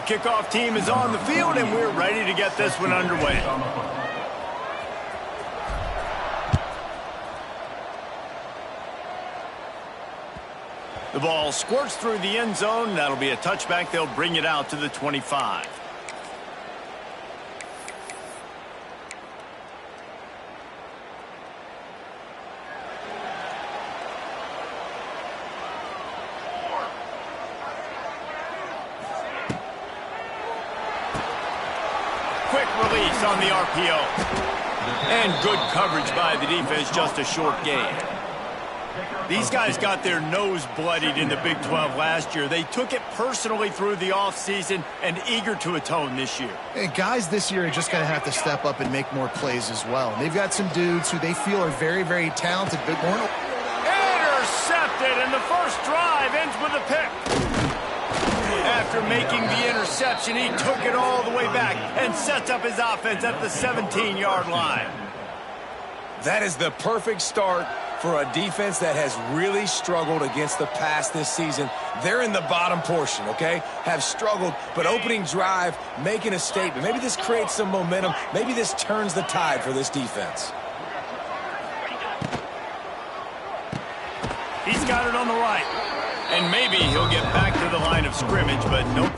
Kickoff team is on the field, and we're ready to get this one underway. The ball squirts through the end zone. That'll be a touchback. They'll bring it out to the 25. Quick release on the RPO. And good coverage by the defense, just a short gain. These guys got their nose bloodied in the Big 12 last year. They took it personally through the offseason and eager to atone this year. And guys this year are just going to have to step up and make more plays as well. They've got some dudes who they feel are very, very talented. But intercepted, and the first drive ends with a pick. After making the interception, he took it all the way back and sets up his offense at the 17-yard line. That is the perfect start for a defense that has really struggled against the pass this season. They're in the bottom portion, okay? Have struggled, but opening drive, making a statement. Maybe this creates some momentum. Maybe this turns the tide for this defense. He's got it on the right. And maybe he'll get back to the line of scrimmage, but nope.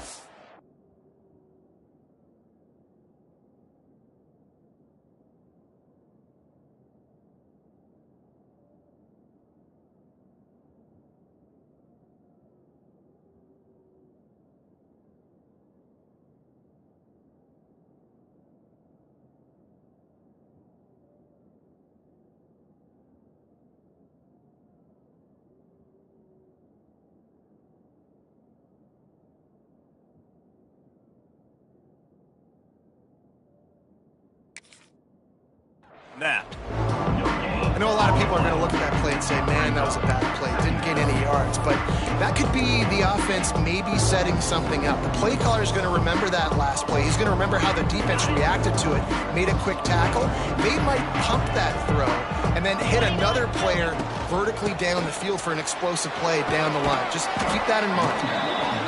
That. I know a lot of people are going to look at that play and say, man, that was a bad play. Didn't get any yards. But that could be the offense maybe setting something up. The play caller is going to remember that last play. He's going to remember how the defense reacted to it, made a quick tackle. They might pump that throw and then hit another player vertically down the field for an explosive play down the line. Just keep that in mind.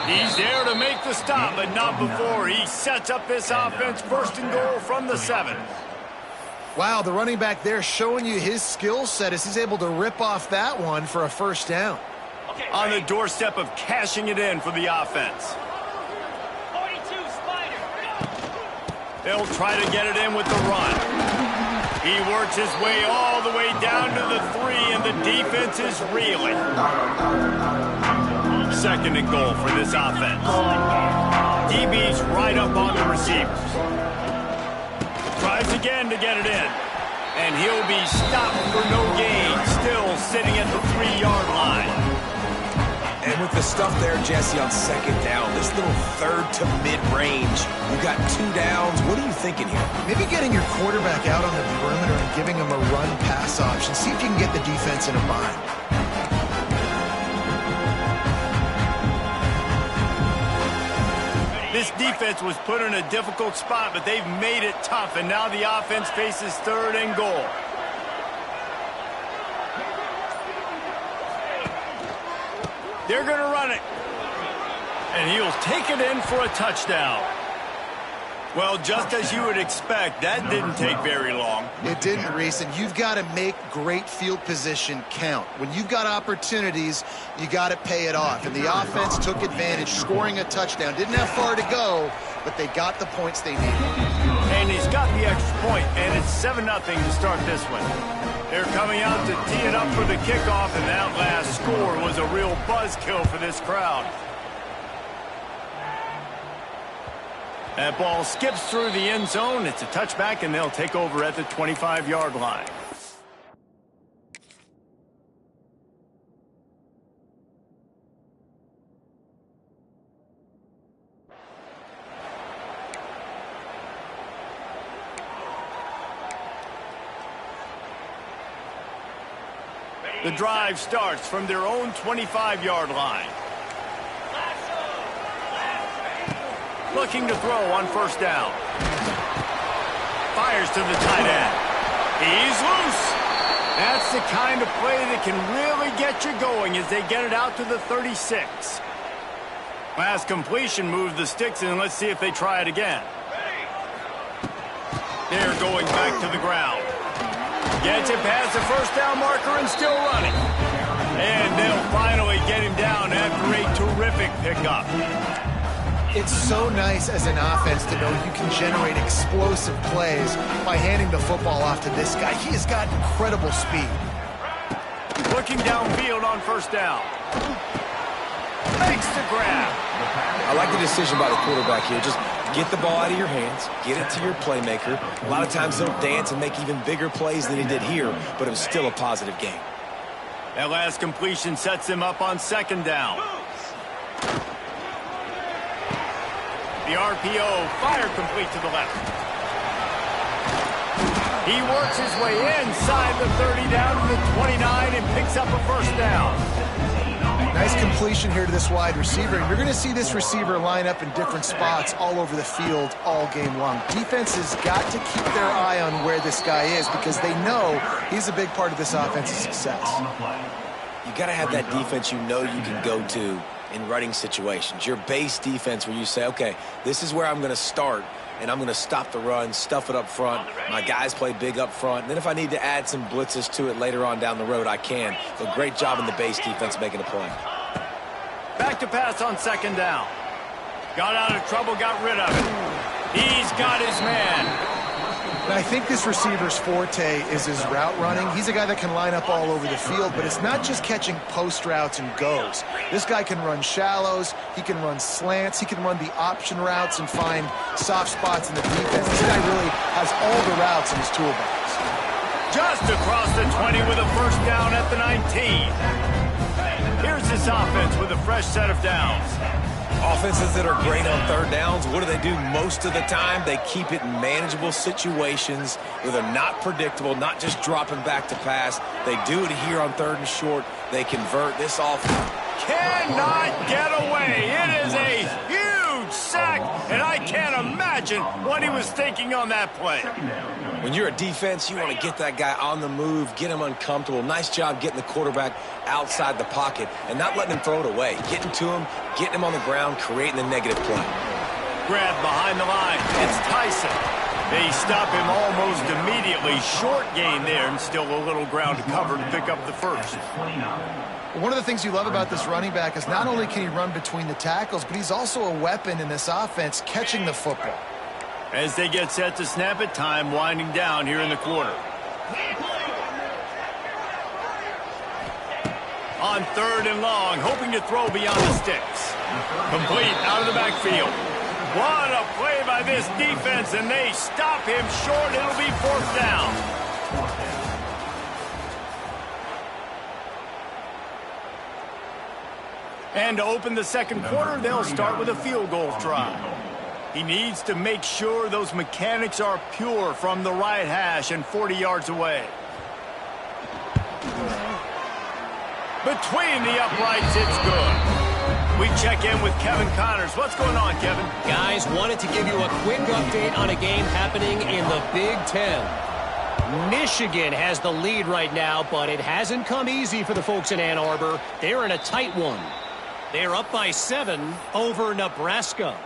He's there to make the stop, but not before. He sets up this offense first and goal from the 7. Wow, the running back there showing you his skill set as he's able to rip off that one for a first down. On the doorstep of cashing it in for the offense. 42 Spider. They'll try to get it in with the run. He works his way all the way down to the 3, and the defense is reeling. Second and goal for this offense. DB's right up on the receivers. Tries again to get it in. And he'll be stopped for no gain, still sitting at the 3-yard line. And with the stuff there, Jesse, on second down, this little third to mid-range, you got 2 downs. What are you thinking here? Maybe getting your quarterback out on the perimeter and giving him a run-pass option. See if you can get the defense in a bind. This defense was put in a difficult spot, but they've made it tough, and now the offense faces third and goal. They're going to run it. And he'll take it in for a touchdown. Well, just as you would expect, that didn't take very long. It didn't, Reese, and you've got to make great field position count. When you've got opportunities, you got to pay it off. And the offense took advantage, scoring a touchdown. Didn't have far to go, but they got the points they needed. And he's got the extra point, and it's 7-0 to start this one. They're coming out to tee it up for the kickoff, and that last score was a real buzzkill for this crowd. That ball skips through the end zone. It's a touchback, and they'll take over at the 25-yard line. The drive starts from their own 25-yard line. Looking to throw on first down. Fires to the tight end. He's loose. That's the kind of play that can really get you going as they get it out to the 36. Last completion moved the sticks in. Let's see if they try it again. They're going back to the ground. Gets it past the first down marker and still running. And they'll finally get him down after a terrific pickup. It's so nice as an offense to know you can generate explosive plays by handing the football off to this guy. He has got incredible speed. Looking downfield on first down. Makes the grab. I like the decision by the quarterback here. Just get the ball out of your hands, get it to your playmaker. A lot of times they'll dance and make even bigger plays than he did here, but it was still a positive game. That last completion sets him up on second down. The RPO, fire complete to the left. He works his way inside the 30 down to the 29 and picks up a first down. Nice completion here to this wide receiver. You're going to see this receiver line up in different spots all over the field all game long. Defense has got to keep their eye on where this guy is because they know he's a big part of this offense's success. You got to have that defense you know you can go to in running situations. Your base defense where you say, okay, this is where I'm going to start, and I'm going to stop the run, stuff it up front. My guys play big up front. And then if I need to add some blitzes to it later on down the road, I can. But great job in the base defense making a play. Back to pass on second down. Got out of trouble, got rid of it. He's got his man. And I think this receiver's forte is his route running. He's a guy that can line up all over the field, but it's not just catching post routes and goes. This guy can run shallows, he can run slants, he can run the option routes and find soft spots in the defense. This guy really has all the routes in his toolbox. Just across the 20 with a first down at the 19. Here's this offense with a fresh set of downs. Offenses that are great on third downs, what do? Most of the time, they keep it in manageable situations where they're not predictable, not just dropping back to pass. They do it here on third and short. They convert this offense. Cannot get away. It is a huge sack, and I can't imagine what he was thinking on that play. When you're a defense, you want to get that guy on the move, get him uncomfortable. Nice job getting the quarterback outside the pocket and not letting him throw it away. Getting to him, getting him on the ground, creating a negative play. Grab behind the line. It's Tyson. They stop him almost immediately. Short gain there and still a little ground to cover to pick up the first. One of the things you love about this running back is not only can he run between the tackles, but he's also a weapon in this offense catching the football. As they get set to snap it, time winding down here in the quarter. On third and long, hoping to throw beyond the sticks. Complete out of the backfield. What a play by this defense, and they stop him short. It'll be fourth down. And to open the second quarter, they'll start with a field goal try. He needs to make sure those mechanics are pure from the right hash and 40 yards away. Between the uprights, it's good. We check in with Kevin Connors. What's going on, Kevin? Guys, wanted to give you a quick update on a game happening in the Big Ten. Michigan has the lead right now, but it hasn't come easy for the folks in Ann Arbor. They're in a tight one. They're up by 7 over Nebraska.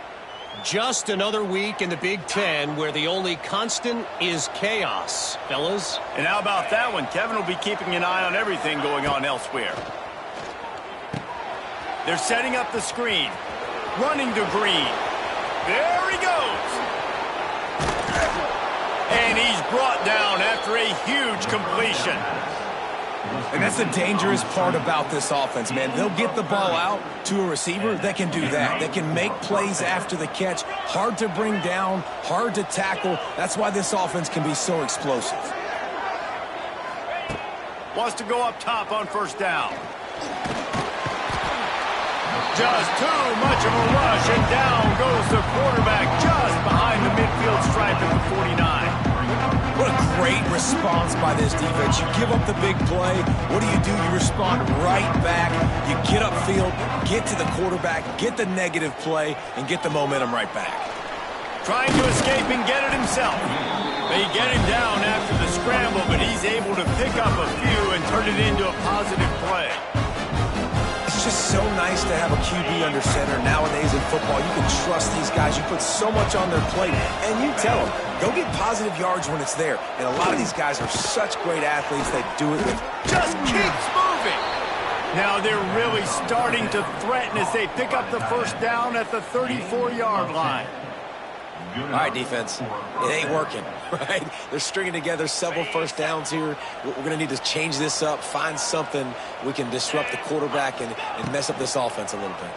Just another week in the Big Ten where the only constant is chaos, fellas. And how about that one? Kevin will be keeping an eye on everything going on elsewhere. They're setting up the screen. Running to Green. There he goes. And he's brought down after a huge completion. And that's the dangerous part about this offense, man. They'll get the ball out to a receiver that can do that. They can make plays after the catch. Hard to bring down, hard to tackle. That's why this offense can be so explosive. Wants to go up top on first down. Just too much of a rush, and down goes the quarterback just behind the midfield stripe at the 49. What a great response by this defense. You give up the big play. What do? You respond right back. You get upfield, get to the quarterback, get the negative play, and get the momentum right back. Trying to escape and get it himself. They get him down after the scramble, but he's able to pick up a few and turn it into a positive play. It's just so nice to have a QB under center. Nowadays in football, you can trust these guys. You put so much on their plate, and you tell them, go get positive yards when it's there. And a lot of these guys are such great athletes that do it with just keeps moving. Now they're really starting to threaten as they pick up the first down at the 34-yard line. All right, defense, it ain't working, right? They're stringing together several first downs here. We're going to need to change this up, find something we can disrupt the quarterback and mess up this offense a little bit.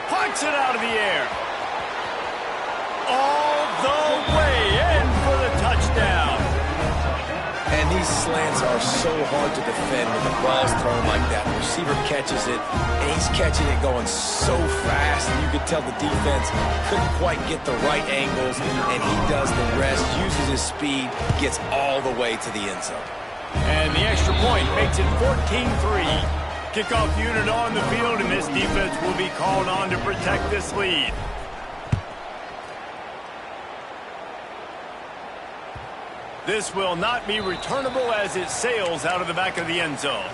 Punts it out of the air. All the way in for the touchdown. And these slants are so hard to defend when the ball's thrown like that. The receiver catches it, and he's catching it going so fast, and you could tell the defense couldn't quite get the right angles, and he does the rest, uses his speed, gets all the way to the end zone. And the extra point makes it 14-3. Kickoff unit on the field, and this defense will be called on to protect this lead. This will not be returnable as it sails out of the back of the end zone.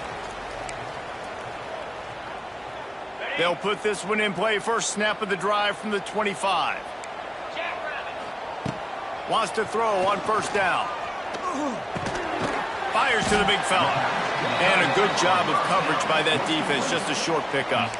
They'll put this one in play. First snap of the drive from the 25. Wants to throw on first down. Fires to the big fella. And a good job of coverage by that defense. Just a short pickup.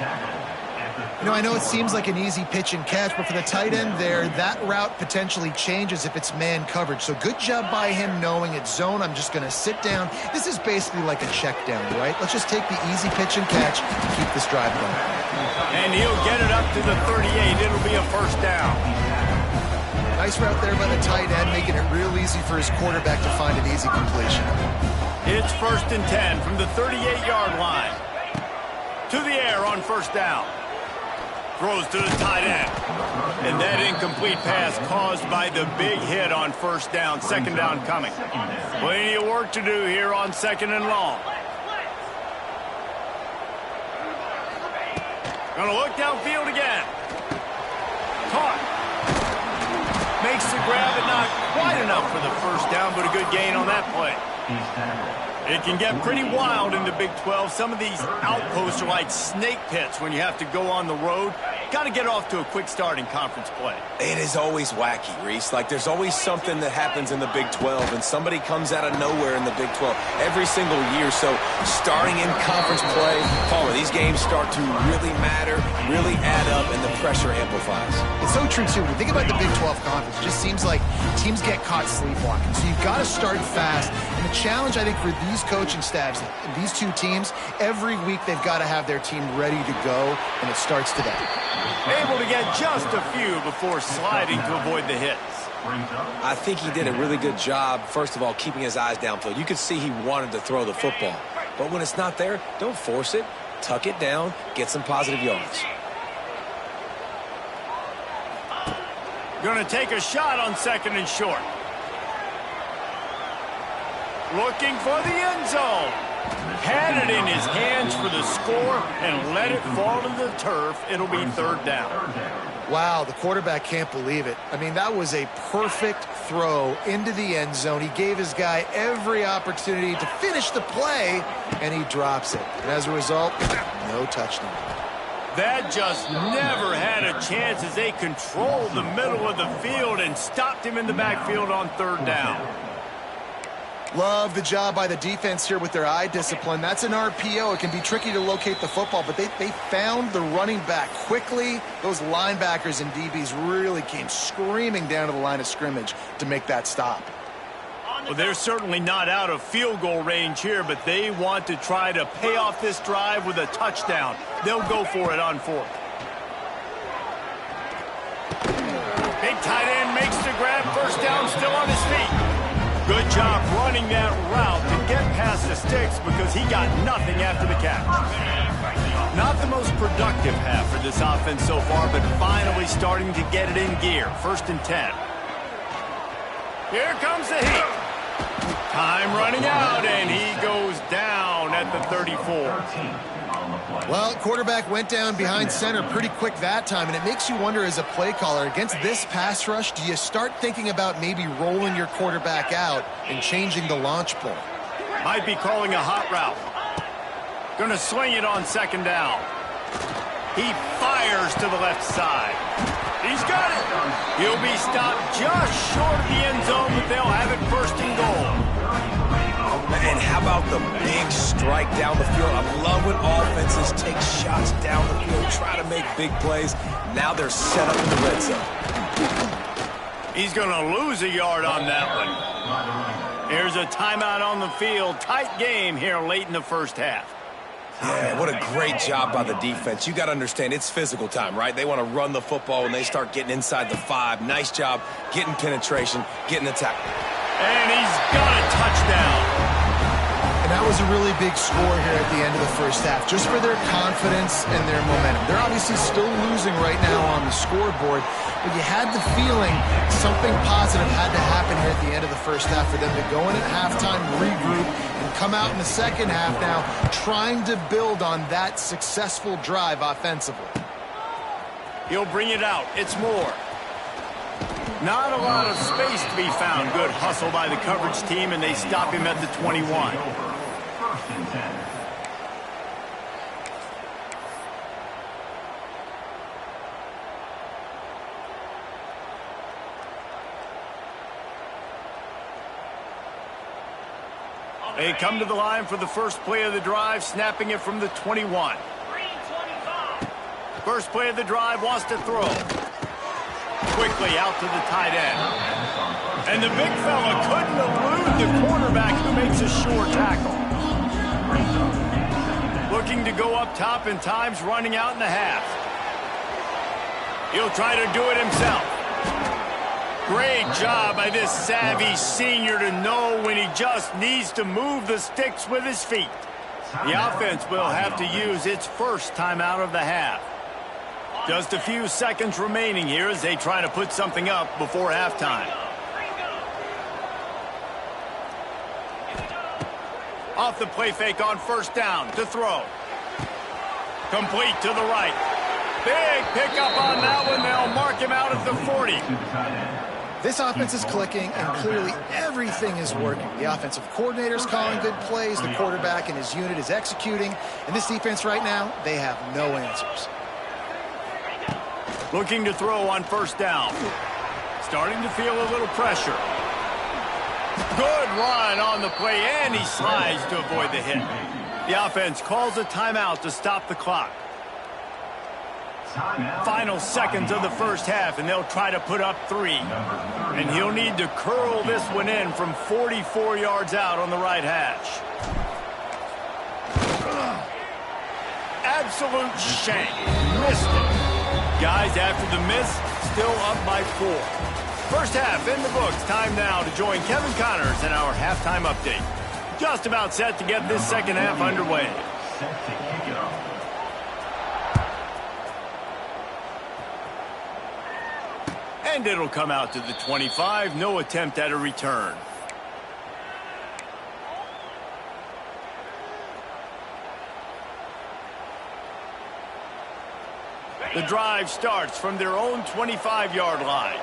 You know, I know it seems like an easy pitch and catch, but for the tight end there, that route potentially changes if it's man coverage. So good job by him knowing it's zone. I'm just going to sit down. This is basically like a check down, right? Let's just take the easy pitch and catch and keep this drive going. And he'll get it up to the 38. It'll be a first down. Nice route there by the tight end, making it real easy for his quarterback to find an easy completion. It's 1st and 10 from the 38-yard line. To the air on first down. Throws to the tight end. And that incomplete pass caused by the big hit on first down. Second down coming. Plenty of work to do here on second and long. Gonna look downfield again. Caught. Makes the grab, but not quite enough for the first down, but a good gain on that play. It can get pretty wild in the Big 12. Some of these outposts are like snake pits when you have to go on the road. Got to get off to a quick start in conference play. It is always wacky, Reese. Like, there's always something that happens in the Big 12, and somebody comes out of nowhere in the Big 12 every single year. So starting in conference play, Palmer, these games start to really matter, really add up, and the pressure amplifies. It's so true, too. When you think about the Big 12 conference, it just seems like teams get caught sleepwalking. So you've got to start fast. And the challenge, I think, for these coaching staffs, these two teams, every week they've got to have their team ready to go, and it starts today. Able to get just a few before sliding to avoid the hits. I think he did a really good job, first of all, keeping his eyes downfield. You could see he wanted to throw the football. But when it's not there, don't force it. Tuck it down, get some positive yards. Going to take a shot on second and short. Looking for the end zone. Had it in his hands for the score and let it fall to the turf. It'll be third down. Wow, the quarterback can't believe it. I mean, that was a perfect throw into the end zone. He gave his guy every opportunity to finish the play, and he drops it. And as a result, no touchdown. That just never had a chance as they controlled the middle of the field and stopped him in the backfield on third down. Love the job by the defense here with their eye discipline. That's an RPO. It can be tricky to locate the football, but they found the running back quickly. Those linebackers and DBs really came screaming down to the line of scrimmage to make that stop. Well, they're certainly not out of field goal range here, but they want to try to pay off this drive with a touchdown. They'll go for it on fourth. Big tight end makes the grab. First down, still on his feet. Good job running that route to get past the sticks because he got nothing after the catch. Not the most productive half for this offense so far, but finally starting to get it in gear. 1st and 10. Here comes the heat. Time running out, and he goes down at the 34. Well, quarterback went down behind center pretty quick that time, and it makes you wonder as a play caller, against this pass rush, do you start thinking about maybe rolling your quarterback out and changing the launch point? Might be calling a hot route. Gonna sling it on second down. He fires to the left side. He's got it. He'll be stopped just short of the end zone, but they'll have it first and goal. And how about the big strike down the field? I love when offenses take shots down the field, try to make big plays. Now they're set up in the red zone. He's going to lose a yard on that one. Here's a timeout on the field. Tight game here late in the first half. Yeah, what a great job by the defense. You got to understand, it's physical time, right? They want to run the football when they start getting inside the 5. Nice job getting penetration, getting the tackle. And he's got a touchdown. And that was a really big score here at the end of the first half, just for their confidence and their momentum. They're obviously still losing right now on the scoreboard, but you had the feeling something positive had to happen here at the end of the first half for them to go in at halftime, regroup, and come out in the second half now trying to build on that successful drive offensively. He'll bring it out. It's more. Not a lot of space to be found. Good hustle by the coverage team, and they stop him at the 21. They come to the line for the first play of the drive, snapping it from the 21. First play of the drive, wants to throw. Quickly out to the tight end. And the big fella couldn't elude the quarterback who makes a short tackle. Looking to go up top and time's running out in the half. He'll try to do it himself. Great job by this savvy senior to know when he just needs to move the sticks with his feet. The offense will have to use its first timeout of the half. Just a few seconds remaining here as they try to put something up before halftime. Off the play fake on first down to throw. Complete to the right. Big pickup on that one. They'll mark him out at the 40. This offense is clicking, and clearly everything is working. The offensive coordinator's calling good plays. The quarterback and his unit is executing. And this defense right now, they have no answers. Looking to throw on first down. Starting to feel a little pressure. Good run on the play, and he slides to avoid the hit. The offense calls a timeout to stop the clock. Final seconds of the first half, and they'll try to put up 3. And he'll need to curl this one in from 44 yards out on the right hash. Absolute shank. Missed it. Guys, after the miss, still up by 4. First half in the books. Time now to join Kevin Connors in our halftime update. Just about set to get this second half underway. And it'll come out to the 25. No attempt at a return. The drive starts from their own 25-yard line.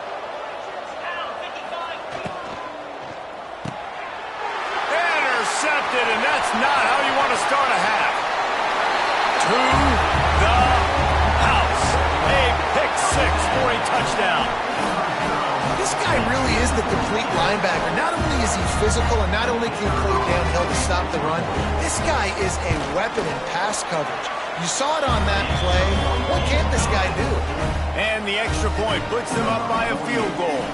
Intercepted, and that's not how you want to start a half. To the house. A pick-6 for a touchdown. This guy really is the complete linebacker. Not only is he physical and not only can he play downhill to stop the run, this guy is a weapon in pass coverage. You saw it on that play. What can't this guy do? And the extra point puts them up by a field goal.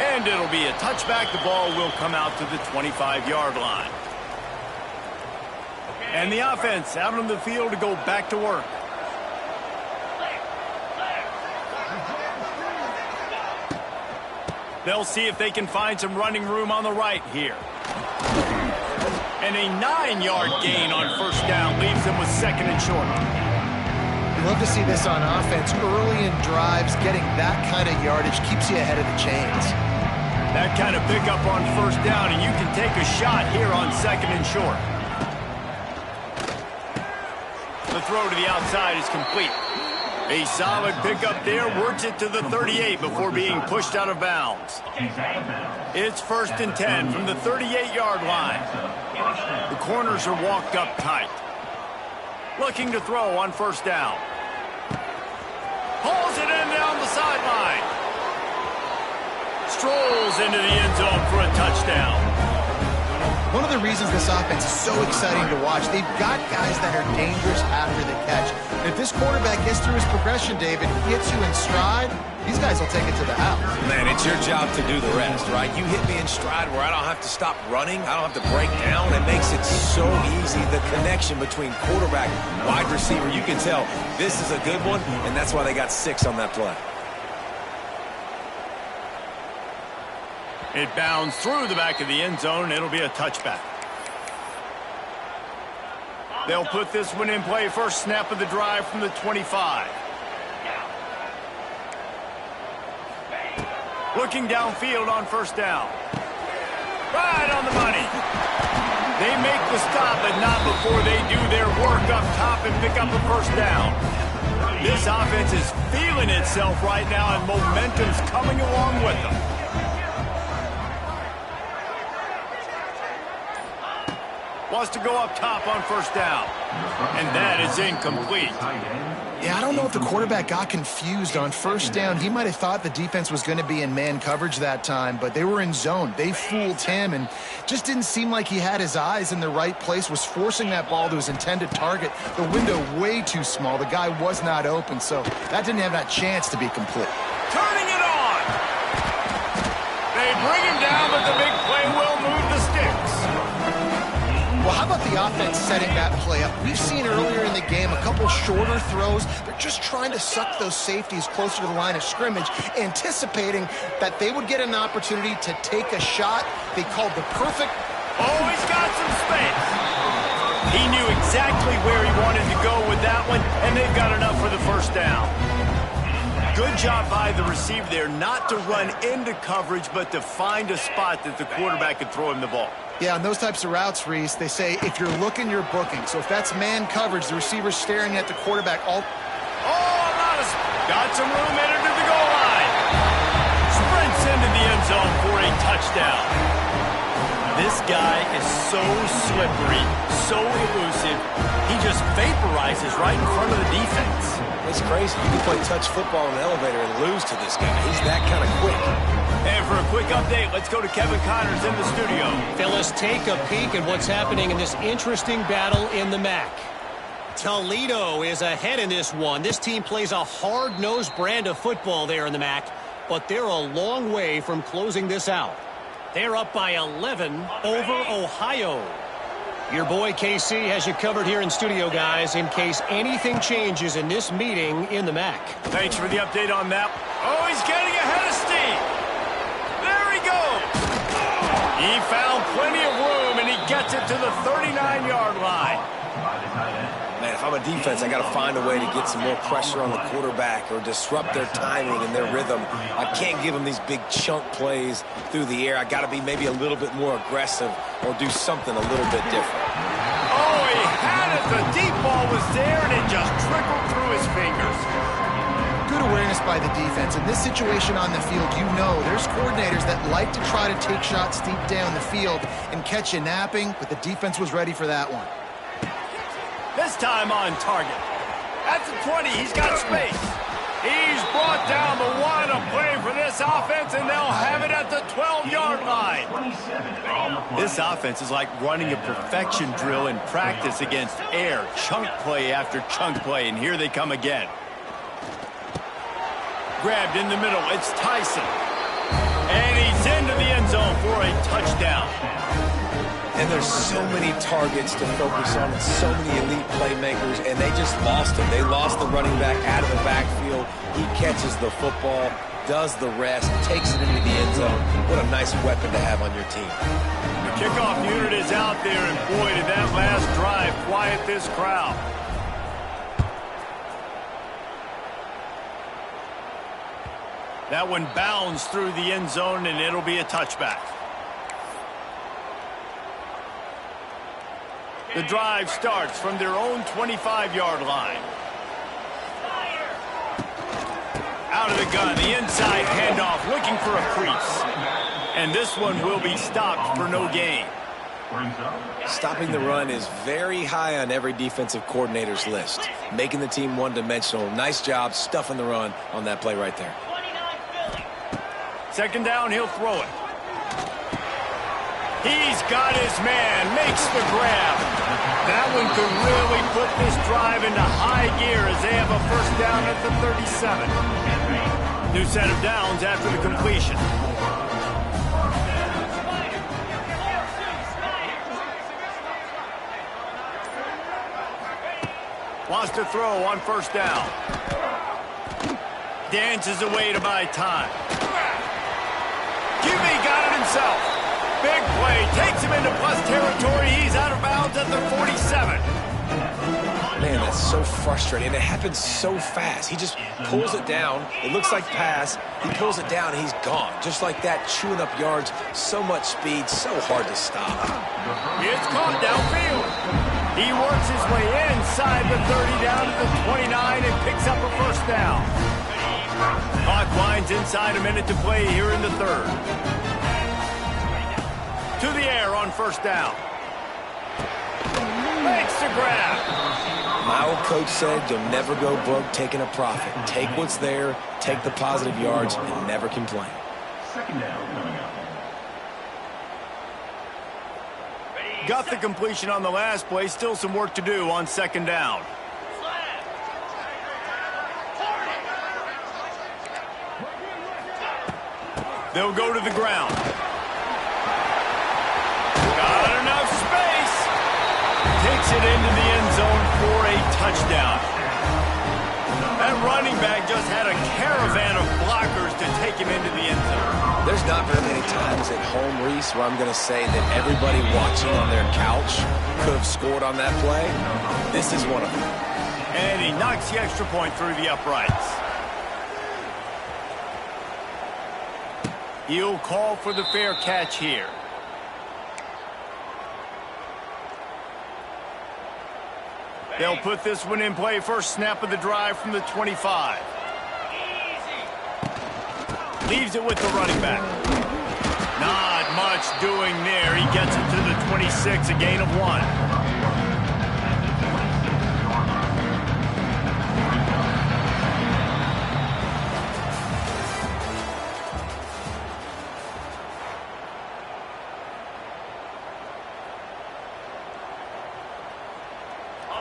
And it'll be a touchback. The ball will come out to the 25-yard line. And the offense out on the field to go back to work. They'll see if they can find some running room on the right here. And a 9-yard gain on first down leaves them with second and short. You love to see this on offense. Early in drives, getting that kind of yardage keeps you ahead of the chains. That kind of pickup on first down, and you can take a shot here on second and short. The throw to the outside is complete. A solid pickup there, works it to the 38 before being pushed out of bounds. It's 1st and 10 from the 38-yard line. The corners are walked up tight. Looking to throw on 1st down. Hauls it in down the sideline. Strolls into the end zone for a touchdown. One of the reasons this offense is so exciting to watch, they've got guys that are dangerous after the catch. And if this quarterback gets through his progression, David, gets you in stride, these guys will take it to the house. Man, it's your job to do the rest, right? You hit me in stride where I don't have to stop running. I don't have to break down. It makes it so easy. The connection between quarterback, wide receiver, you can tell this is a good one, and that's why they got 6 on that play. It bounds through the back of the end zone. It'll be a touchback. They'll put this one in play. First snap of the drive from the 25. Looking downfield on 1st down. Right on the money. They make the stop, but not before they do their work up top and pick up a 1st down. This offense is feeling itself right now, and momentum's coming along with them. Wants to go up top on 1st down. And that is incomplete. Yeah, I don't know if the quarterback got confused on 1st down. He might have thought the defense was going to be in man coverage that time, but they were in zone. They fooled him and just didn't seem like he had his eyes in the right place, was forcing that ball to his intended target. The window way too small. The guy was not open, so that didn't have that chance to be complete. Turning it on. They bring him down, but the big play will move the sticks. Well, how about the offense setting that play up? We've seen earlier in the game a couple shorter throws. They're just trying to suck those safeties closer to the line of scrimmage, anticipating that they would get an opportunity to take a shot. They called the perfect... Oh, he's got some space. He knew exactly where he wanted to go with that one, and they've got enough for the 1st down. Good job by the receiver there, not to run into coverage, but to find a spot that the quarterback could throw him the ball. Yeah, on those types of routes, Reese, they say if you're looking, you're booking. So if that's man coverage, the receiver's staring at the quarterback. Got some room headed to the goal line. Sprints into the end zone for a touchdown. This guy is so slippery, so elusive. He just vaporizes right in front of the defense. It's crazy. You can play touch football in the elevator and lose to this guy. He's that kind of quick. And for a quick update, let's go to Kevin Connors in the studio. Phyllis, take a peek at what's happening in this interesting battle in the MAC. Toledo is ahead in this one. This team plays a hard-nosed brand of football there in the MAC, but they're a long way from closing this out. They're up by 11 over Ohio. Your boy KC has you covered here in studio, guys, in case anything changes in this meeting in the MAC. Thanks for the update on that. Oh, he's getting ahead of steam. There he goes. He found plenty of room, and he gets it to the 39-yard line. Man, if I'm a defense, I got to find a way to get some more pressure on the quarterback or disrupt their timing and their rhythm. I can't give them these big chunk plays through the air. I got to be maybe a little bit more aggressive or do something a little bit different. Oh, he had it. The deep ball was there, and it just trickled through his fingers. Good awareness by the defense. In this situation on the field, you know there's coordinators that like to try to take shots deep down the field and catch you napping, but the defense was ready for that one. This time on target. At the 20, he's got space. He's brought down the one, a play for this offense, and they'll have it at the 12-yard line. This offense is like running a perfection drill in practice against air, chunk play after chunk play, and here they come again. Grabbed in the middle, it's Tyson. And he's into the end zone for a touchdown. And there's so many targets to focus on and so many elite playmakers, and they just lost him. They lost the running back out of the backfield. He catches the football, does the rest, takes it into the end zone. What a nice weapon to have on your team. The kickoff unit is out there, and boy, did that last drive quiet this crowd. That one bounds through the end zone, and it'll be a touchback. The drive starts from their own 25-yard line. Out of the gun, the inside handoff, looking for a crease. And this one will be stopped for no gain. Stopping the run is very high on every defensive coordinator's list. Making the team one-dimensional. Nice job stuffing the run on that play right there. Second down, he'll throw it. He's got his man, makes the grab. That one could really put this drive into high gear as they have a first down at the 37. New set of downs after the completion. Wants to throw on first down. Dances away to buy time. QB got it himself. Big play. Takes him into plus territory. He's out of bounds at the 47. Man, that's so frustrating. It happens so fast. He just pulls it down. It looks like pass. He pulls it down, and he's gone. Just like that, chewing up yards. So much speed, so hard to stop. It's caught downfield. He works his way inside the 30 down to the 29 and picks up a first down. Clock winds inside a minute to play here in the third. To the air on first down. Makes the grab. My old coach said you'll never go broke taking a profit. Take what's there, take the positive yards, and never complain. Second down coming up. Got the completion on the last play. Still some work to do on second down. They'll go to the ground. Got enough space. Takes it into the end zone for a touchdown. That running back just had a caravan of blockers to take him into the end zone. There's not very many times at home, Reese, where I'm going to say that everybody watching on their couch could have scored on that play. This is one of them. And he knocks the extra point through the uprights. He'll call for the fair catch here. They'll put this one in play. First snap of the drive from the 25. Leaves it with the running back. Not much doing there. He gets it to the 26, a gain of 1.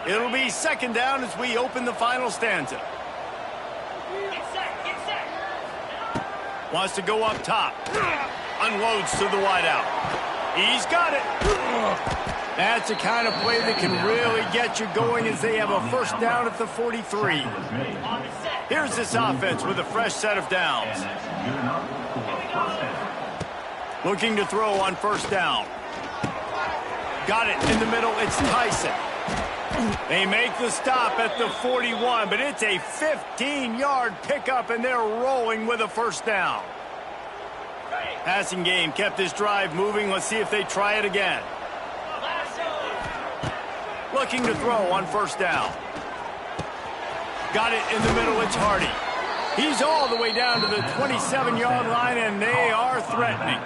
It'll be second down as we open the final stanza. Wants to go up top. Unloads to the wideout. He's got it. That's the kind of play that can really get you going as they have a first down at the 43. Here's this offense with a fresh set of downs. Looking to throw on first down. Got it in the middle. It's Tyson. They make the stop at the 41, but it's a 15-yard pickup, and they're rolling with a first down. Passing game kept this drive moving. Let's see if they try it again. Looking to throw on first down. Got it in the middle. It's Hardy. He's all the way down to the 27-yard line, and they are threatening.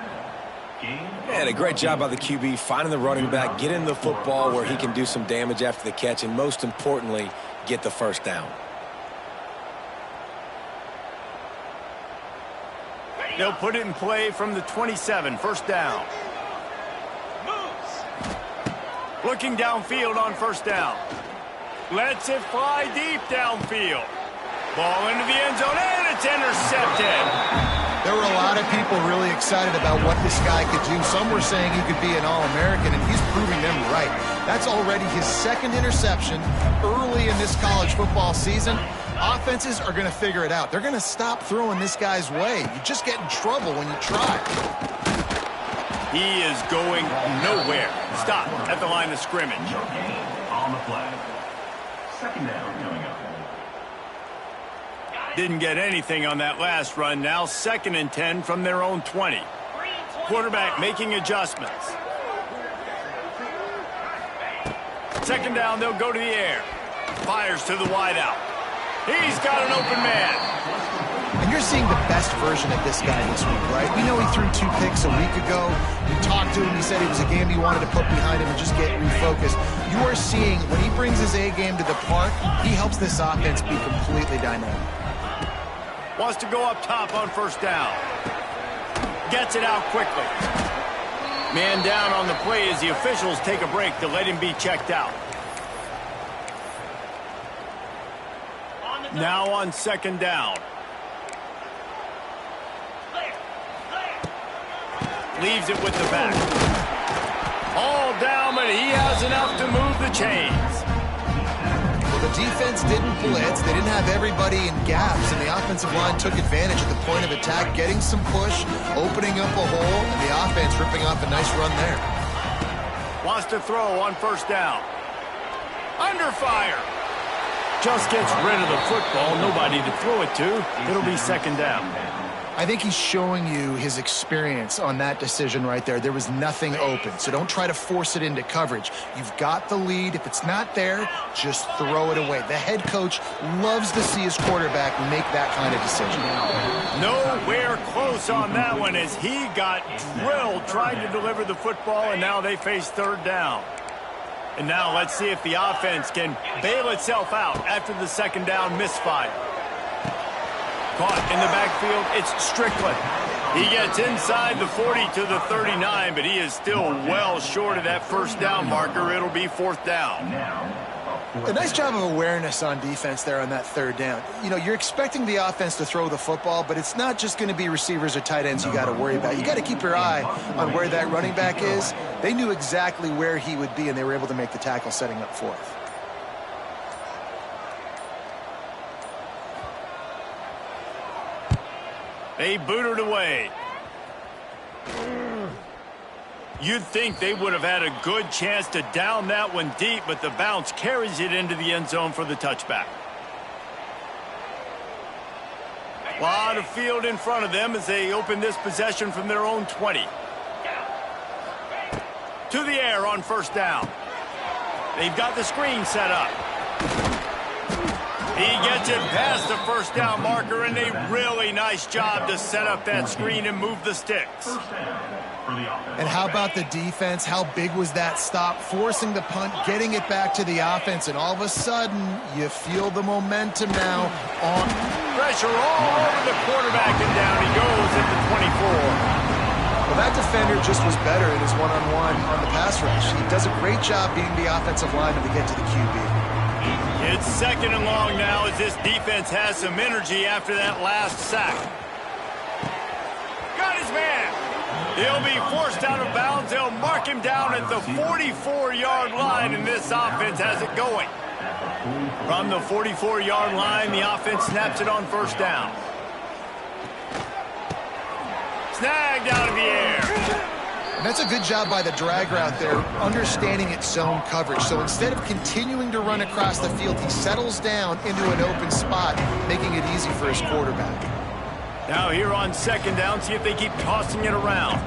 And a great job by the QB finding the running back, getting the football where he can do some damage after the catch, and most importantly, get the first down. They'll put it in play from the 27, first down. Looking downfield on first down. Lets it fly deep downfield. Ball into the end zone, and it's intercepted. There were a lot of people really excited about what this guy could do. Some were saying he could be an All-American, and he's proving them right. That's already his second interception early in this college football season. Offenses are going to figure it out. They're going to stop throwing this guy's way. You just get in trouble when you try. He is going nowhere. Stop at the line of scrimmage. On the flag. Second down coming up. Didn't get anything on that last run. Now 2nd and 10 from their own 20. Quarterback making adjustments. Second down, they'll go to the air. Fires to the wideout. He's got an open man. And And you're seeing the best version of this guy this week, right? We know he threw 2 picks a week ago. We talked to him. He said it was a game he wanted to put behind him and just get refocused. You are seeing when he brings his A game to the park, he helps this offense be completely dynamic. Wants to go up top on first down. Gets it out quickly. Man down on the play as the officials take a break to let him be checked out. Now on second down. Leaves it with the back. All down, but he has enough to move the chains. Well, the defense didn't blitz. They didn't have everybody in gaps, and the offensive line took advantage at the point of attack, getting some push, opening up a hole, and the offense ripping off a nice run there. Wants to throw on first down. Under fire. Just gets rid of the football. Nobody to throw it to. It'll be second down. I think he's showing you his experience on that decision right there. There was nothing open, so don't try to force it into coverage. You've got the lead. If it's not there, just throw it away. The head coach loves to see his quarterback make that kind of decision. Nowhere close on that one as he got drilled trying to deliver the football, and now they face third down. And now let's see if the offense can bail itself out after the second down misfire. Caught in the backfield, it's Strickland. He gets inside the 40 to the 39, but he is still well short of that first down marker. It'll be fourth down. A nice job of awareness on defense there on that third down. You know, you're expecting the offense to throw the football, but it's not just going to be receivers or tight ends you got to worry about. You got to keep your eye on where that running back is. They knew exactly where he would be, and they were able to make the tackle setting up fourth. They booted away. You'd think they would have had a good chance to down that one deep, but the bounce carries it into the end zone for the touchback. A lot of field in front of them as they open this possession from their own 20. To the air on first down. They've got the screen set up. He gets it past the first down marker, and a really nice job to set up that screen and move the sticks. And how about the defense? How big was that stop? Forcing the punt, getting it back to the offense, and all of a sudden, you feel the momentum now on. Pressure all over the quarterback, and down he goes at the 24. Well, that defender just was better in his one-on-one on the pass rush. He does a great job being the offensive lineman to get to the QB. It's second and long now as this defense has some energy after that last sack. Got his man. He'll be forced out of bounds. They'll mark him down at the 44-yard line, and this offense has it going. From the 44-yard line, the offense snaps it on first down. Snagged out of the air. And that's a good job by the drag route there, understanding its zone coverage. So instead of continuing to run across the field, he settles down into an open spot, making it easy for his quarterback. Now here on second down, see if they keep tossing it around.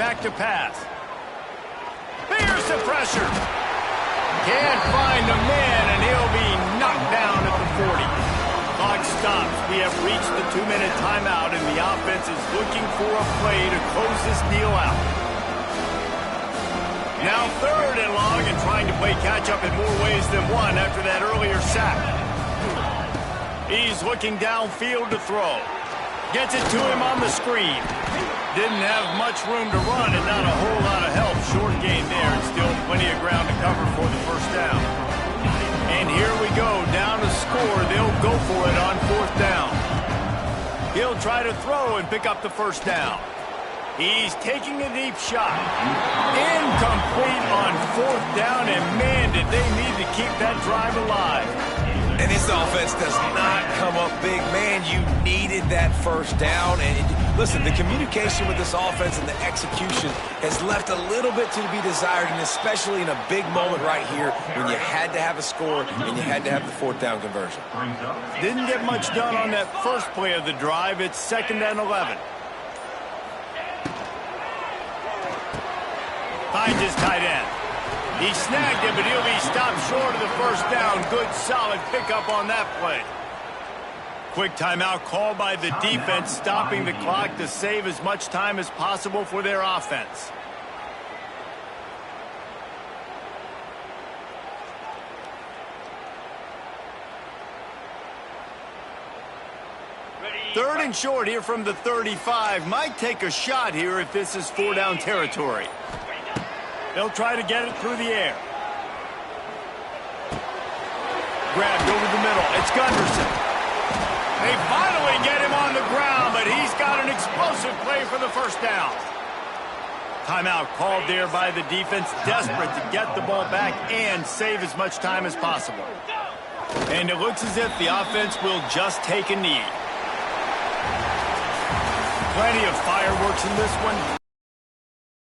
Back to pass. There's the pressure. Can't find a man, and he'll be knocked down at the 40. Clock stops. We have reached the 2-minute timeout, and the offense is looking for a play to close this deal out. Now third and long, and trying to play catch-up in more ways than one after that earlier sack. He's looking downfield to throw. Gets it to him on the screen. Didn't have much room to run and not a whole lot of help. Short gain there, and still plenty of ground to cover for the first down. And here we go, down to score. They'll go for it on fourth down. He'll try to throw and pick up the first down. He's taking a deep shot. Incomplete on fourth down, and man, did they need to keep that drive alive. And this offense does not come up big. Man, you needed that first down. And listen, the communication with this offense and the execution has left a little bit to be desired, and especially in a big moment right here when you had to have a score and you had to have the fourth down conversion. Didn't get much done on that first play of the drive. It's second and 11. Finds his tight end. He snagged him, but he'll be stopped short of the first down. Good, solid pickup on that play. Quick timeout called by the defense, stopping the clock to save as much time as possible for their offense. Third and short here from the 35. Might take a shot here if this is 4-down territory. They'll try to get it through the air. Grabbed over the middle. It's Gunderson. They finally get him on the ground, but he's got an explosive play for the first down. Timeout called there by the defense, desperate to get the ball back and save as much time as possible. And it looks as if the offense will just take a knee. Plenty of fireworks in this one.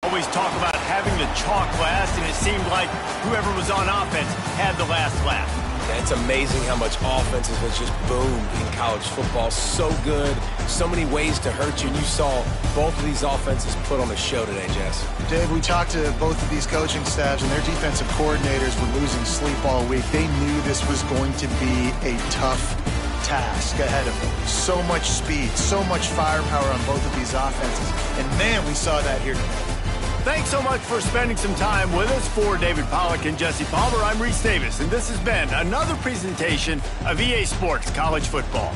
Always talk about having the chalk last, and it seemed like whoever was on offense had the last laugh. Yeah, it's amazing how much offenses has just boomed in college football. So good, so many ways to hurt you, and you saw both of these offenses put on a show today, Jess. Dave, we talked to both of these coaching staffs, and their defensive coordinators were losing sleep all week. They knew this was going to be a tough task ahead of them. So much speed, so much firepower on both of these offenses. And man, we saw that here today. Thanks so much for spending some time with us. For David Pollack and Jesse Palmer, I'm Reese Davis, and this has been another presentation of EA Sports College Football.